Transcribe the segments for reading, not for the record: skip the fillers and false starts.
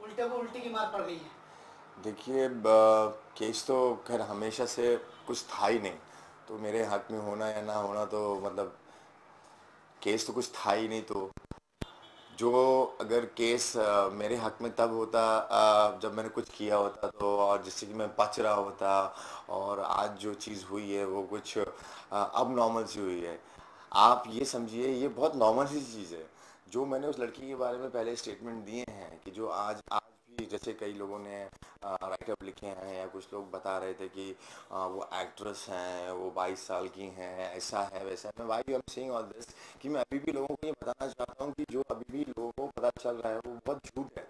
उल्टे को उल्टी की मार पड़ गई है। देखिए, केस तो खैर हमेशा से कुछ था ही नहीं। तो मेरे हक में होना या ना होना तो मतलब केस तो कुछ था ही नहीं। तो जो अगर केस मेरे हक में तब होता जब मैंने कुछ किया होता, तो और जिससे कि मैं बच रहा होता। और आज जो चीज़ हुई है वो कुछ अब नॉर्मल सी हुई है। आप ये समझिए, ये बहुत नॉर्मल सी चीज़ है। जो मैंने उस लड़की के बारे में पहले स्टेटमेंट दिए हैं कि जो आज आज भी जैसे कई लोगों ने राइटअप लिखे हैं या कुछ लोग बता रहे थे कि वो एक्ट्रेस हैं, वो 22 साल की हैं, ऐसा है वैसा है। मैं why am saying all this कि मैं अभी भी लोगों को ये बताना चाहता हूँ कि जो अभी भी लोगों को पता चल रहा है वो बहुत झूठ है।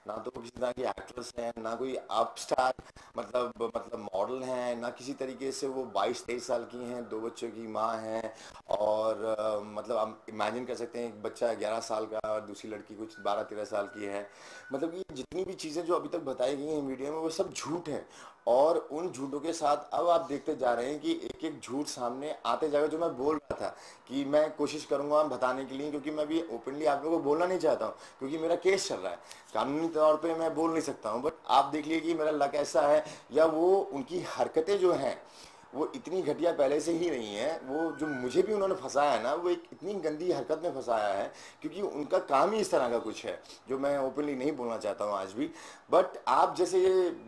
ना तो वो किसी तरह की एक्ट्रेस है, ना कोई अप स्टार मतलब मॉडल है, ना किसी तरीके से वो 22-23 साल की हैं, 2 बच्चों की माँ हैं। और मतलब आप इमेजिन कर सकते हैं, एक बच्चा 11 साल का और दूसरी लड़की कुछ 12-13 साल की है। मतलब ये जितनी भी चीज़ें जो अभी तक बताई गई हैं मीडिया में वो सब झूठ है। और उन झूठों के साथ अब आप देखते जा रहे हैं कि एक एक झूठ सामने आते जाएगा। जो मैं बोल रहा था कि मैं कोशिश करूंगा बताने के लिए, क्योंकि मैं भी ओपनली आप लोगों को बोलना नहीं चाहता हूँ, क्योंकि मेरा केस चल रहा है। कानूनी तौर पे मैं बोल नहीं सकता हूँ, बट आप देख लीजिए कि मेरा लक ऐसा है, या वो उनकी हरकतें जो हैं वो इतनी घटिया पहले से ही नहीं है। वो जो मुझे भी उन्होंने फंसाया है ना, वो एक इतनी गंदी हरकत में फंसाया है, क्योंकि उनका काम ही इस तरह का कुछ है जो मैं ओपनली नहीं बोलना चाहता हूँ आज भी। बट आप जैसे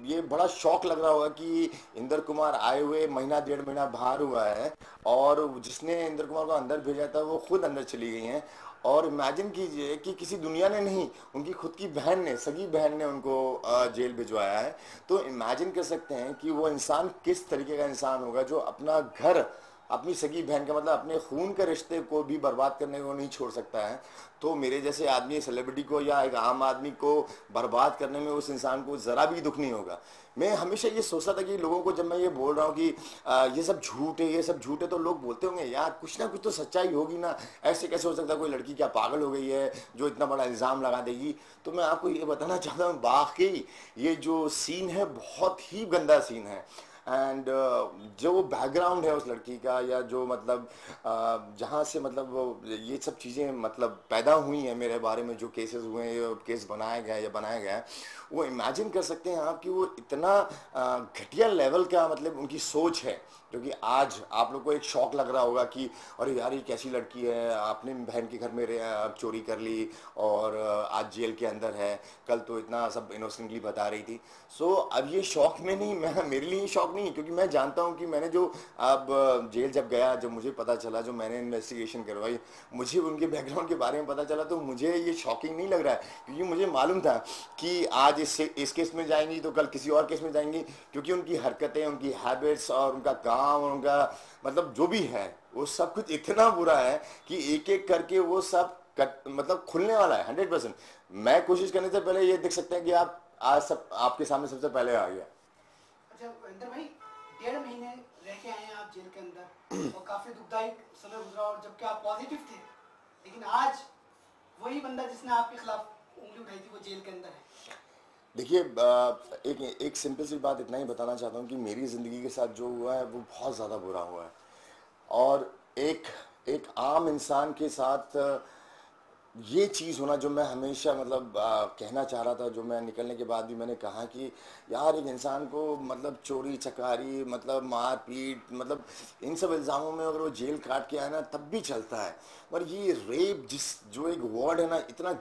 ये बड़ा शौक लग रहा होगा कि इंदर कुमार आए हुए महीना 1.5 महीना बाहर हुआ है, और जिसने इंदर कुमार को अंदर भेजा था वो खुद अंदर चली गई हैं। और इमेजिन कीजिए कि किसी दुनिया ने नहीं, उनकी खुद की बहन ने, सगी बहन ने उनको जेल भिजवाया है। तो इमेजिन कर सकते हैं कि वो इंसान किस तरीके का इंसान होगा जो अपना घर, अपनी सगी बहन का मतलब अपने खून के रिश्ते को भी बर्बाद करने को नहीं छोड़ सकता है। तो मेरे जैसे आदमी, सेलिब्रिटी को या एक आम आदमी को बर्बाद करने में उस इंसान को ज़रा भी दुख नहीं होगा। मैं हमेशा ये सोचता था कि लोगों को जब मैं ये बोल रहा हूँ कि ये सब झूठ है, ये सब झूठ है, तो लोग बोलते होंगे यार कुछ ना कुछ तो सच्चाई होगी ना। ऐसे कैसे हो सकता है, कोई लड़की क्या पागल हो गई है जो इतना बड़ा इल्ज़ाम लगा देगी। तो मैं आपको ये बताना चाहता हूँ, वाकई ये जो सीन है बहुत ही गंदा सीन है। एंड जो बैकग्राउंड है उस लड़की का, या जो मतलब जहाँ से मतलब ये सब चीज़ें मतलब पैदा हुई हैं मेरे बारे में, जो केसेस हुए हैं, ये केस बनाया गया है या बनाया गया है, वो इमेजिन कर सकते हैं आप कि वो इतना घटिया लेवल का मतलब उनकी सोच है। जो कि आज आप लोग को एक शौक लग रहा होगा कि अरे यार ये कैसी लड़की है, आपने बहन के घर में चोरी कर ली और आज जेल के अंदर है, कल तो इतना सब इनोसेंटली बता रही थी। सो अब ये शौक में नहीं, मैं मेरे लिए शौक नहीं, क्योंकि मैं जानता हूँ कि मैंने जो अब जेल जब गया, जब मुझे पता चला, जो मैंने इन्वेस्टिगेशन करवाई, मुझे उनके बैकग्राउंड के बारे में पता चला, तो मुझे ये शॉकिंग नहीं लग रहा है। क्योंकि मुझे मालूम था कि आज इस केस में जाएंगी तो कल किसी और केस में जाएंगी, क्योंकि उनकी हरकतें, उनकी हैबिट्स और उनका काम और उनका मतलब जो भी है वो सब कुछ इतना बुरा है कि एक एक करके वो सब मतलब खुलने वाला है 100%। मैं कोशिश करने से पहले ये देख सकते हैं कि आप आज सब आपके सामने सबसे पहले आ गया। अच्छा इंदर भाई, 1.5 महीने रह के आए हैं आप जेल के अंदर और काफी दुखदायी समय गुजरा, और जबकि आप पॉजिटिव थे, लेकिन आज वही बंदा जिसने आपके खिलाफ उंगली उठाई थी वो जेल के अंदर है। देखिए, एक एक सिंपल सी बात इतना ही बताना चाहता हूँ कि मेरी ज़िंदगी के साथ जो हुआ है वो बहुत ज़्यादा बुरा हुआ है। और एक एक आम इंसान के साथ ये चीज़ होना, जो मैं हमेशा मतलब कहना चाह रहा था, जो मैं निकलने के बाद भी मैंने कहा कि यार एक इंसान को मतलब चोरी चकारी मतलब मार पीट मतलब इन सब इल्ज़ामों में अगर वो जेल काट के आए ना तब भी चलता है। पर ये रेप, जिस जो एक वर्ड है ना, इतना